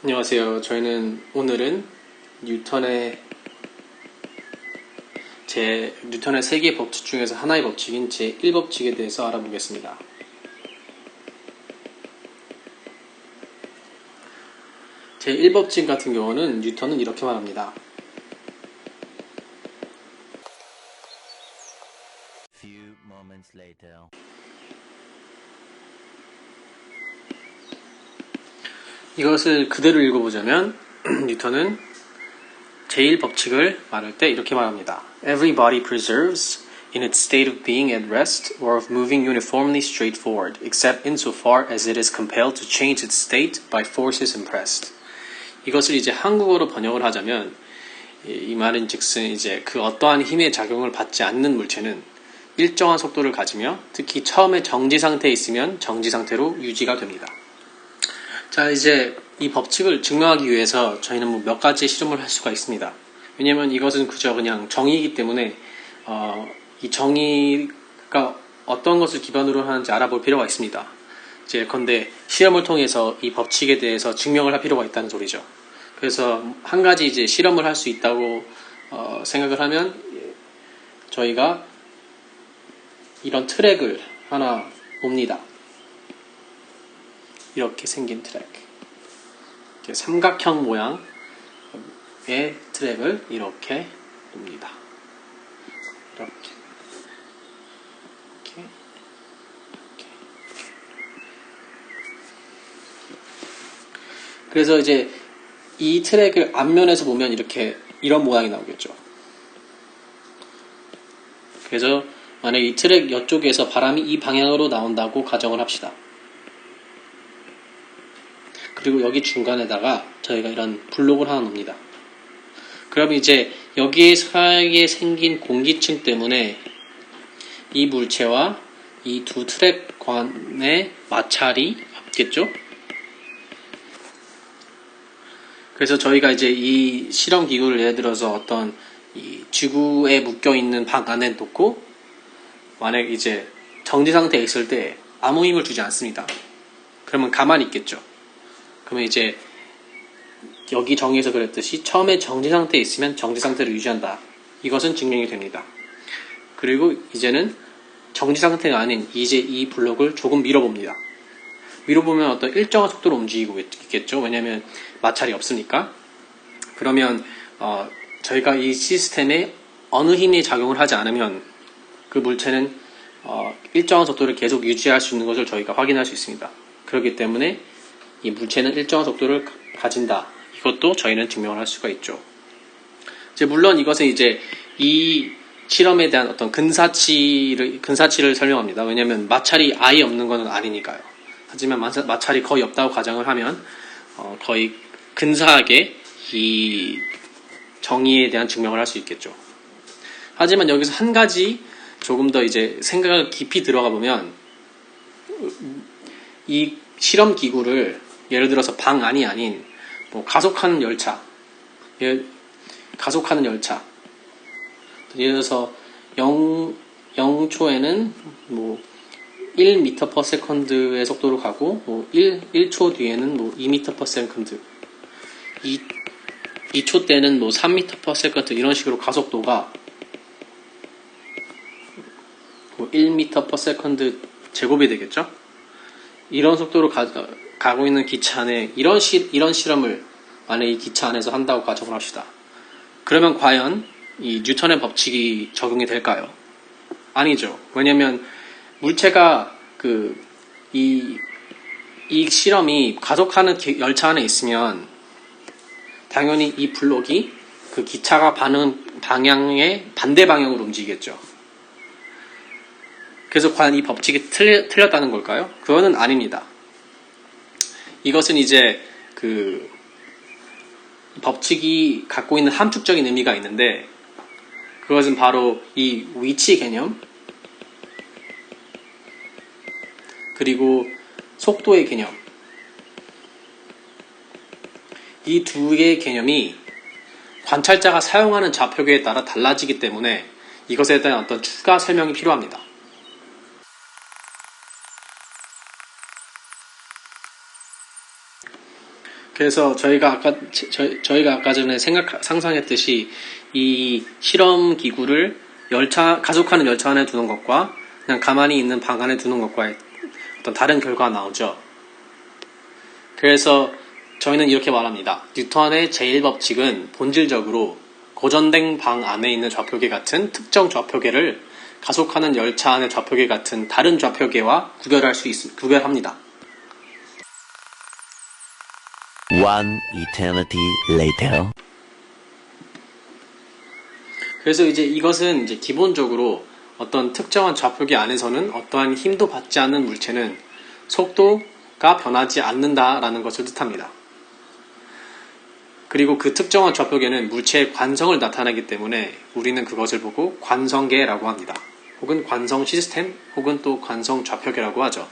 안녕하세요. 저희는 오늘은 뉴턴의 세 개의 법칙 중에서 하나의 법칙인 제1법칙에 대해서 알아보겠습니다. 제1법칙 같은 경우는 뉴턴은 이렇게 말합니다. Few moments later. 이것을 그대로 읽어보자면 뉴턴은 제1법칙을 말할 때 이렇게 말합니다. Every body preserves in its state of being at rest or of moving uniformly straight forward, except insofar as it is compelled to change its state by forces impressed. 이것을 이제 한국어로 번역을 하자면 이 말은 즉슨 이제 그 어떠한 힘의 작용을 받지 않는 물체는 일정한 속도를 가지며 특히 처음에 정지 상태에 있으면 정지 상태로 유지가 됩니다. 자, 이제 이 법칙을 증명하기 위해서 저희는 뭐 몇 가지 실험을 할 수가 있습니다. 왜냐면 이것은 그저 그냥 정의이기 때문에 이 정의가 어떤 것을 기반으로 하는지 알아볼 필요가 있습니다. 이제 건데 실험을 통해서 이 법칙에 대해서 증명을 할 필요가 있다는 소리죠. 그래서 한 가지 이제 실험을 할 수 있다고 생각을 하면 저희가 이런 트랙을 하나 봅니다. 이렇게 생긴 트랙, 이렇게 삼각형 모양의 트랙을 이렇게 봅니다. 이렇게. 그래서 이제 이 트랙을 앞면에서 보면 이런 모양이 나오겠죠. 그래서 만약에 이 트랙 이쪽에서 바람이 이 방향으로 나온다고 가정을 합시다. 그리고 여기 중간에다가 저희가 이런 블록을 하나 놓습니다. 그러면 이제 여기 사이에 생긴 공기층 때문에 이 물체와 이 두 트랙 간의 마찰이 없겠죠? 그래서 저희가 이제 이 실험 기구를 예를 들어서 어떤 이 지구에 묶여 있는 방 안에 놓고 만약 이제 정지 상태에 있을 때 아무 힘을 주지 않습니다. 그러면 가만히 있겠죠. 그러면 이제 여기 정의에서 그랬듯이 처음에 정지 상태에 있으면 정지 상태를 유지한다. 이것은 증명이 됩니다. 그리고 이제는 정지 상태가 아닌 이제 이 블록을 조금 밀어봅니다. 밀어보면 어떤 일정한 속도로 움직이고 있겠죠. 왜냐하면 마찰이 없으니까. 그러면 저희가 이 시스템에 어느 힘이 작용을 하지 않으면 그 물체는 일정한 속도를 계속 유지할 수 있는 것을 저희가 확인할 수 있습니다. 그렇기 때문에 이 물체는 일정한 속도를 가진다. 이것도 저희는 증명을 할 수가 있죠. 이제 물론 이것은 이제 이 실험에 대한 어떤 근사치를 설명합니다. 왜냐하면 마찰이 아예 없는 것은 아니니까요. 하지만 마찰이 거의 없다고 가정을 하면 거의 근사하게 이 정의에 대한 증명을 할 수 있겠죠. 하지만 여기서 한 가지 조금 더 이제 생각을 깊이 들어가 보면 이 실험 기구를 예를 들어서 방 안이 아닌 뭐 가속하는 열차, 예를 들어서 0초에는 뭐 1m/s의 속도로 가고 뭐 1초 뒤에는 뭐 2m/s, 2초 때는 뭐 3m/s 이런 식으로 가속도가 뭐 1m/s 제곱이 되겠죠? 이런 속도로 가고 있는 기차 안에 이런 실험을 만약에 이 기차 안에서 한다고 가정을 합시다. 그러면 과연 이 뉴턴의 법칙이 적용이 될까요? 아니죠. 왜냐면 물체가 이 실험이 가속하는 열차 안에 있으면 당연히 이 블록이 그 기차가 가는 방향의 반대 방향으로 움직이겠죠. 그래서 과연 이 법칙이 틀렸다는 걸까요? 그거는 아닙니다. 이것은 이제 법칙이 갖고 있는 함축적인 의미가 있는데 그것은 바로 이 위치 개념 그리고 속도의 개념 이 두 개의 개념이 관찰자가 사용하는 좌표계에 따라 달라지기 때문에 이것에 대한 어떤 추가 설명이 필요합니다. 그래서 저희가 아까 전에 상상했듯이 이 실험 기구를 가속하는 열차 안에 두는 것과 그냥 가만히 있는 방 안에 두는 것과 어떤 다른 결과가 나오죠. 그래서 저희는 이렇게 말합니다. 뉴턴의 제1법칙은 본질적으로 고전된 방 안에 있는 좌표계 같은 특정 좌표계를 가속하는 열차 안의 좌표계 같은 다른 좌표계와 구별합니다. One eternity later. 그래서 이것은 기본적으로 어떤 특정한 좌표계 안에서는 어떠한 힘도 받지 않는 물체는 속도가 변하지 않는다라는 것을 뜻합니다. 그리고 그 특정한 좌표계는 물체의 관성을 나타내기 때문에 우리는 그것을 보고 관성계라고 합니다. 혹은 관성 시스템, 혹은 또 관성 좌표계라고 하죠.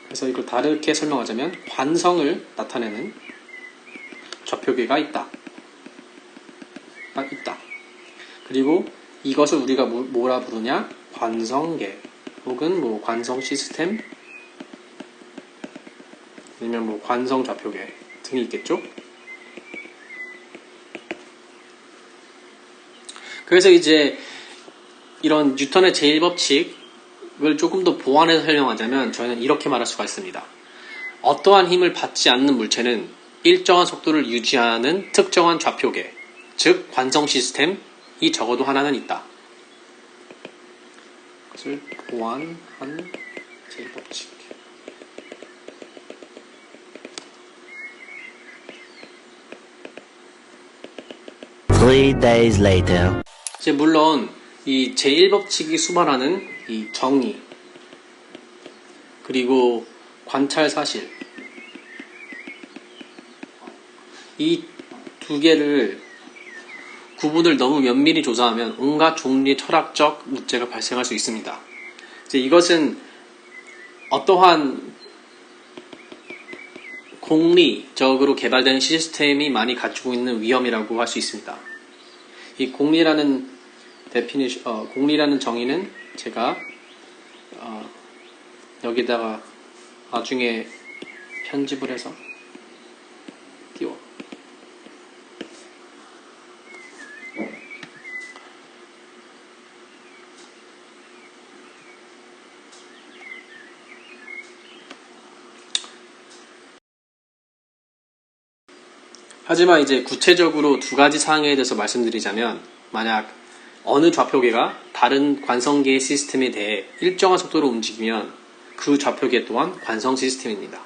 그래서 이걸 다르게 설명하자면 관성을 나타내는 좌표계가 있다. 그리고 이것을 우리가 뭐라 부르냐? 관성계, 혹은 관성 시스템, 아니면 관성 좌표계 등이 있겠죠? 그래서 이런 뉴턴의 제1법칙을 조금 더 보완해서 설명하자면 저희는 이렇게 말할 수가 있습니다. 어떠한 힘을 받지 않는 물체는 일정한 속도를 유지하는 특정한 좌표계, 즉 관성 시스템이 적어도 하나는 있다. 그것을 보완한 제1법칙. 3 days later. 물론 이 제1법칙이 수반하는 이 정의, 그리고 관찰 사실, 이 두 개를 구분을 너무 면밀히 조사하면 온갖 종류의 철학적 문제가 발생할 수 있습니다. 이것은 어떠한 공리적으로 개발된 시스템이 많이 가지고 있는 위험이라고 할 수 있습니다. 이 공리라는 공리라는 정의는 제가 여기다가 나중에 편집을 해서 띄워. 하지만 구체적으로 두 가지 사항에 대해서 말씀드리자면, 만약 어느 좌표계가 다른 관성계의 시스템에 대해 일정한 속도로 움직이면 그 좌표계 또한 관성 시스템입니다.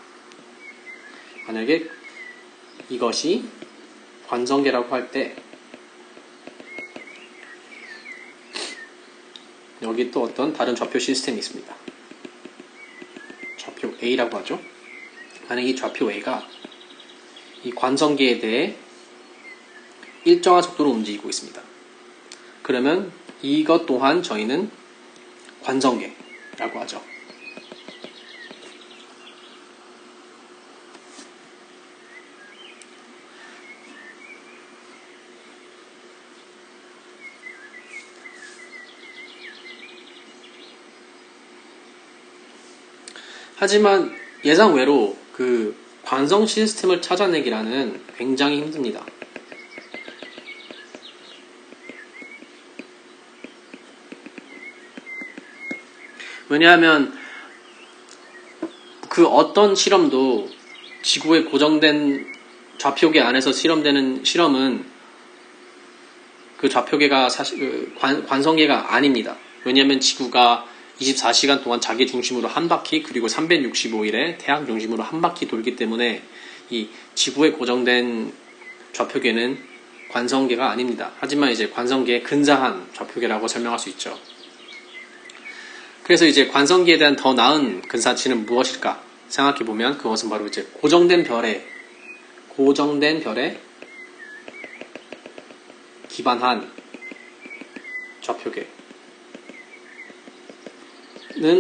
만약에 이것이 관성계라고 할 때 여기 또 어떤 다른 좌표 시스템이 있습니다. 좌표 A라고 하죠. 만약 이 좌표 A가 이 관성계에 대해 일정한 속도로 움직이고 있습니다. 그러면 이것 또한 저희는 관성계라고 하죠. 하지만 예상외로 그 관성 시스템을 찾아내기라는 굉장히 힘듭니다. 왜냐하면 그 어떤 실험도 지구의 고정된 좌표계 안에서 실험되는 실험은 그 좌표계가 사실 관성계가 아닙니다. 왜냐하면 지구가 24시간 동안 자기 중심으로 한 바퀴, 그리고 365일에 태양 중심으로 한 바퀴 돌기 때문에 이 지구에 고정된 좌표계는 관성계가 아닙니다. 하지만 관성계의 근사한 좌표계라고 설명할 수 있죠. 그래서 관성계에 대한 더 나은 근사치는 무엇일까 생각해보면 그것은 바로 고정된 별에 기반한 좌표계는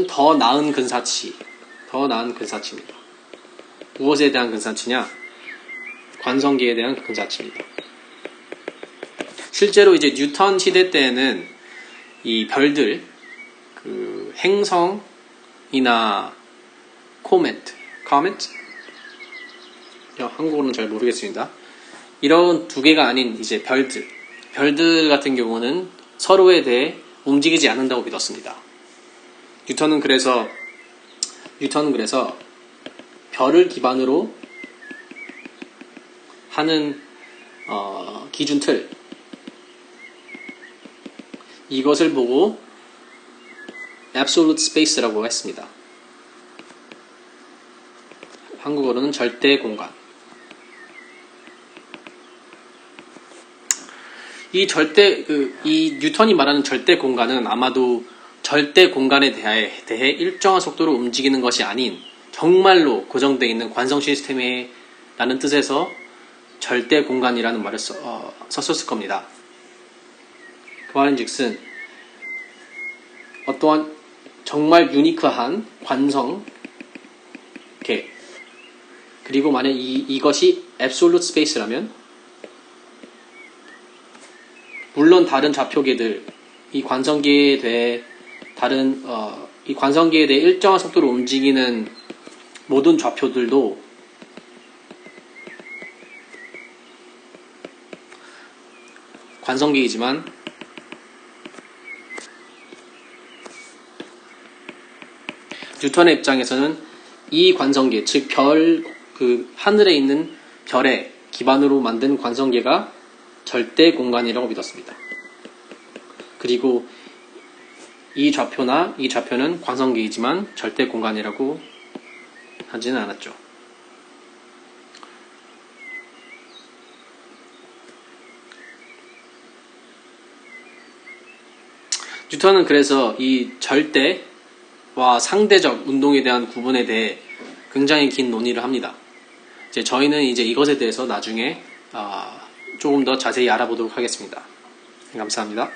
더 나은 근사치입니다. 무엇에 대한 근사치냐? 관성계에 대한 근사치입니다. 실제로 뉴턴 시대 때에는 이 별들, 그 행성이나 코메트 한국어는 잘 모르겠습니다. 이런 두 개가 아닌 이제 별들 같은 경우는 서로에 대해 움직이지 않는다고 믿었습니다. 뉴턴은 그래서 별을 기반으로 하는 기준 틀, 이것을 보고 absolute space라고 했습니다. 한국어로는 절대 공간. 이 뉴턴이 말하는 절대 공간은 아마도 절대 공간에 대해 일정한 속도로 움직이는 것이 아닌 정말로 고정되어 있는 관성 시스템이라는 뜻에서 절대 공간이라는 말을 썼을 겁니다. 그 말인즉슨 어떠한 정말 유니크한 관성계, 그리고 만약 이것이 absolute space라면 물론 다른 좌표계들, 이 관성계에 대해 일정한 속도로 움직이는 모든 좌표들도 관성계이지만 뉴턴의 입장에서는 이 관성계, 즉 하늘에 있는 별의 기반으로 만든 관성계가 절대 공간이라고 믿었습니다. 그리고 이 좌표는 관성계이지만 절대 공간이라고 하지는 않았죠. 뉴턴은 그래서 이 절대와 상대적 운동에 대한 구분에 대해 굉장히 긴 논의를 합니다. 저희는 이제 이것에 대해서 나중에 조금 더 자세히 알아보도록 하겠습니다. 감사합니다.